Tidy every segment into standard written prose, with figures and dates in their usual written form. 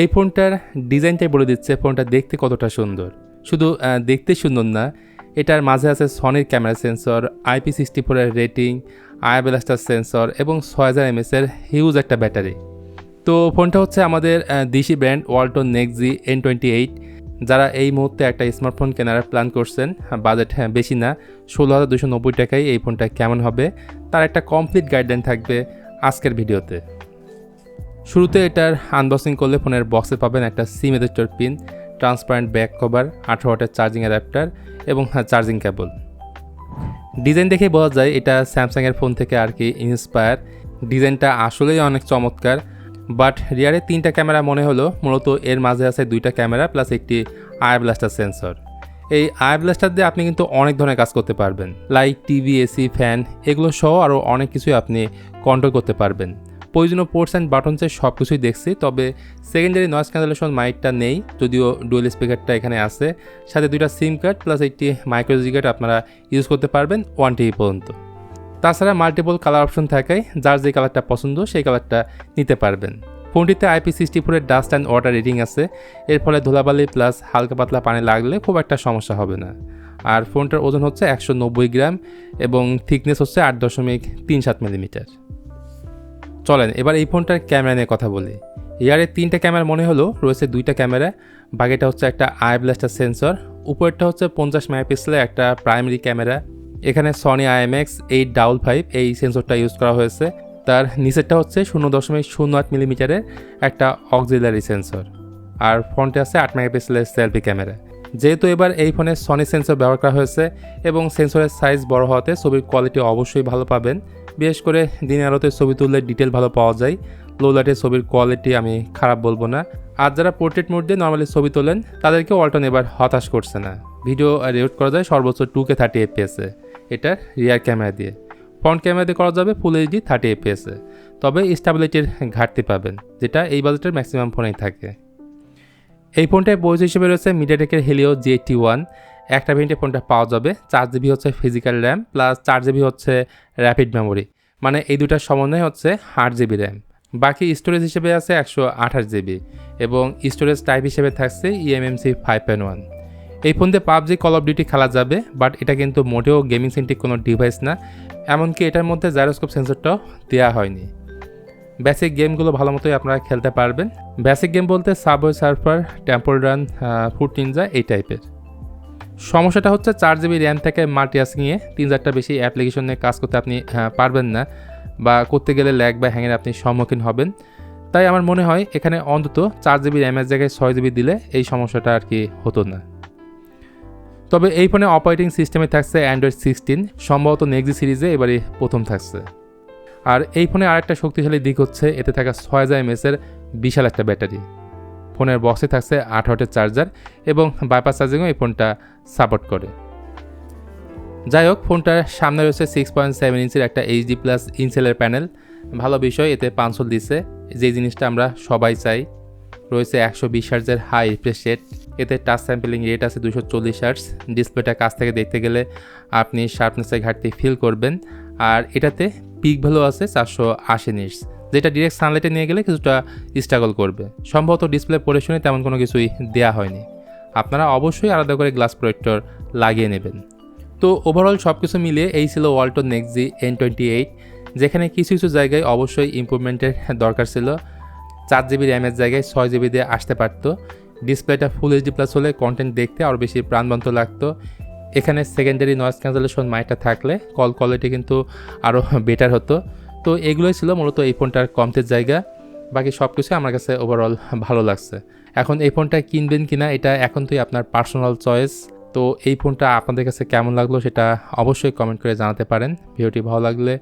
এই ফোনটার ডিজাইনটাই বলে দিচ্ছে ফোনটা দেখতে কতটা সুন্দর। শুধু দেখতে সুন্দর না, এটার মাঝে আছে সনির ক্যামেরা সেন্সর, IP64 এর রেটিং, আই ব্লাস্টার সেন্সর এবং 6000 mAh এর হিউজ একটা ব্যাটারি। তো ফোনটা হচ্ছে আমাদের দেশি ব্র্যান্ড ওয়ালটন নেক্সজি N28। যারা এই মুহূর্তে একটা স্মার্টফোন কেনার প্ল্যান করছেন, বাজেট বেশি না, 16,290 টাকায় এই ফোনটা কেমন হবে তার একটা কমপ্লিট গাইডলাইন থাকবে আজকের ভিডিওতে। শুরুতে এটার আনবক্সিং করলে ফোনের বক্সে পাবেন একটা সিম এডাপ্টার পিন, ট্রান্সপারেন্ট ব্যাক কভার, 18 ওয়াটের চার্জিং অ্যাডাপ্টার এবং চার্জিং কেবল। ডিজাইন দেখে বোঝা যায় এটা স্যামসাংয়ের ফোন থেকে আর কি ইন্সপায়ার। ডিজাইনটা আসলেই অনেক চমৎকার, বাট রিয়ারে 3টা ক্যামেরা মনে হলো, মূলত এর মাঝে আছে 2টা ক্যামেরা প্লাস একটি আই ব্লাস্টার সেন্সর। এই আই ব্লাস্টার দিয়ে আপনি কিন্তু অনেক ধরনের কাজ করতে পারবেন, লাইট, টিভি, এসি, ফ্যান এগুলো সহ আরও অনেক কিছুই আপনি কন্ট্রোল করতে পারবেন। প্রয়োজনীয় পোর্টস অ্যান্ড বাটনসের সব কিছুই দেখছি, তবে সেকেন্ডারি নয়েজ ক্যান্সেলেশন মাইকটা নেই, যদিও ডুয়েল স্পিকারটা এখানে আছে। সাথে 2টা সিম কার্ড প্লাস একটি মাইক্রো SD কার্ড আপনারা ইউজ করতে পারবেন 1 TB পর্যন্ত। তাছাড়া মাল্টিপল কালার অপশন থাকায় যার যে কালারটা পছন্দ সেই কালারটা নিতে পারবেন। ফোনটিতে IP64 এর ডাস্ট অ্যান্ড ওয়াটার রেটিং আছে, এর ফলে ধুলাবালি প্লাস হালকা পাতলা পানি লাগলে খুব একটা সমস্যা হবে না। আর ফোনটার ওজন হচ্ছে 190 গ্রাম এবং থিকনেস হচ্ছে 8.37 মিলিমিটার। চলেন এবার এই ফোনটার ক্যামেরা নিয়ে কথা বলি। ইয়ারে 3টা ক্যামেরা মনে হলো, রয়েছে 2টা ক্যামেরা, বাকিটা হচ্ছে একটা আই ব্লাস্টার সেন্সর, উপরেরটা হচ্ছে 50 মেগাপিক্সেলের একটা প্রাইমারি ক্যামেরা। এখানে সনি IMX855 এই সেন্সরটা ইউজ করা হয়েছে। তার নিচেরটা হচ্ছে 0.08 মিলিমিটারের একটা অক্সিলারি সেন্সর। আর ফ্রন্টে আছে 8 মেগাপিক্সেলের সেলফি ক্যামেরা। যেহেতু এবার এই ফোনে সনি সেন্সর ব্যবহার করা হয়েছে এবং সেন্সরের সাইজ বড় হওয়াতে ছবির কোয়ালিটি অবশ্যই ভালো পাবেন। বিশেষ করে দিনের আলোতে ছবি তুললে ডিটেল ভালো পাওয়া যায়। লো লাইটে ছবির কোয়ালিটি আমি খারাপ বলবো না। আর যারা পোর্ট্রেট মোড দিয়ে নর্মালি ছবি তোলেন তাদেরকে ওয়ালটন এবার হতাশ করছে না। ভিডিও রেকর্ড করা যায় সর্বোচ্চ 2K 30 FPS এটার রিয়ার ক্যামেরা দিয়ে। ফ্রন্ট ক্যামেরা দিয়ে করা যাবে ফুল HD 30 FPS, তবে স্টেবিলিটির ঘাটতি পাবেন, যেটা এই বাজেটের ম্যাক্সিমাম ফোনেই থাকে। এই ফোনটায় বয়স হিসেবে রয়েছে মিডিয়াটেকের হেলিও G81। একটা ভেরিয়েন্টে ফোনটা পাওয়া যাবে। 4GB হচ্ছে ফিজিক্যাল র্যাম প্লাস 4GB হচ্ছে র্যাপিড মেমোরি, মানে এই দুটার সমন্বয় হচ্ছে 8GB র্যাম। বাকি স্টোরেজ হিসেবে আছে 128GB এবং স্টোরেজ টাইপ হিসেবে থাকছে eMMC 5.1। এই ফোন দিয়ে PUBG, কল অফ ডিউটি খেলা যাবে, বাট এটা কিন্তু মোটেও গেমিং সেন্ট্রিক কোনো ডিভাইস না। এমনকি এটার মধ্যে জাইরোস্কোপ সেন্সরটাও দেওয়া হয়নি। বেসিক গেমগুলো ভালো মতোই আপনারা খেলতে পারবেন। বেসিক গেম বলতে subway surfer, temple run, foot Ninja এই টাইপের। সমস্যাটা হচ্ছে 4GB র্যাম থেকে মাল্টিটাস্কিংয়ে 3-4টা বেশি অ্যাপ্লিকেশন নিয়ে কাজ করতে আপনি পারবেন না, বা করতে গেলে ল্যাগ বা হ্যাংয়ের আপনি সম্মুখীন হবেন। তাই আমার মনে হয় এখানে অন্তত 4GB র্যামের জায়গায় 6GB দিলে এই সমস্যাটা আর কি হতো না। তবে এই ফোনে অপারেটিং সিস্টেমে থাকছে Android 16, সম্ভবত নেক্সজি সিরিজে এবারই প্রথম থাকছে। আর এই ফোনে আরেকটা শক্তিশালী দিক হচ্ছে এতে থাকা 6000 mAh এর বিশাল একটা ব্যাটারি। ফোনের বক্সে থাকছে 8 ওয়াটের চার্জার এবং বাইপাস চার্জিংও এই ফোনটা সাপোর্ট করে। যাই হোক, ফোনটার সামনে রয়েছে 6.7 ইঞ্চির একটা HD+ ইনসেলের প্যানেল। ভালো বিষয়, এতে 5 হোল দিছে, যে জিনিসটা আমরা সবাই চাই। রয়েছে 120 হার্টজের হাই রিফ্রেশ রেট, এতে টাচ স্যাম্পলিং রেট আছে 240 হার্টজ। ডিসপ্লেটা কাছ থেকে দেখতে গেলে আপনি শার্পনেসের ঘাটতি ফিল করবেন। আর এটাতে পিক ভ্যালু আছে 480 নিটস, যেটা ডিরেক্ট সানলাইটে নিয়ে গেলে কিছুটা স্ট্রাগল করবে। সম্ভবত ডিসপ্লে পরিশনে তেমন কোনো কিছুই দেওয়া হয়নি। আপনারা অবশ্যই আলাদা করে গ্লাস প্রোটেক্টর লাগিয়ে নেবেন। তো ওভারঅল সব কিছু মিলিয়ে এই ছিল ওয়ালটন নেক্সজি N28, যেখানে কিছু কিছু জায়গায় অবশ্যই ইমপ্রুভমেন্টের দরকার ছিল। 4GB র্যামের জায়গায় 6GB দিয়ে আসতে পারতো। ডিসপ্লেটা ফুল HD+ হলে কন্টেন্ট দেখতে আরও বেশি প্রাণবন্ত লাগতো। এখানে সেকেন্ডারি নয়েজ ক্যান্সেলেশন মাইকটা থাকলে কল কোয়ালিটি কিন্তু আরও বেটার হতো। তো এগুলোই ছিল মূলত এই ফোনটার কমতের জায়গা। বাকি সব কিছু আমার কাছে ওভারঅল ভালো লাগছে। এখন এই ফোনটা কিনবেন কিনা এটা এখন তো আপনার পার্সোনাল চয়েস। তো এই ফোনটা আপনাদের কাছে কেমন লাগলো সেটা অবশ্যই কমেন্ট করে জানাতে পারেন। ভিডিওটি ভালো লাগলে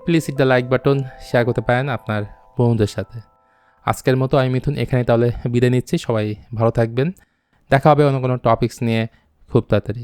please hit the like button, share করতে পারেন আপনার বন্ধুদের সাথে। আজকের মতো আমি মিথুন এখানে তাহলে বিদায় নিচ্ছি। সবাই ভালো থাকবেন। দেখা হবে অন্য কোনো টপিকস নিয়ে খুব তাড়াতাড়ি।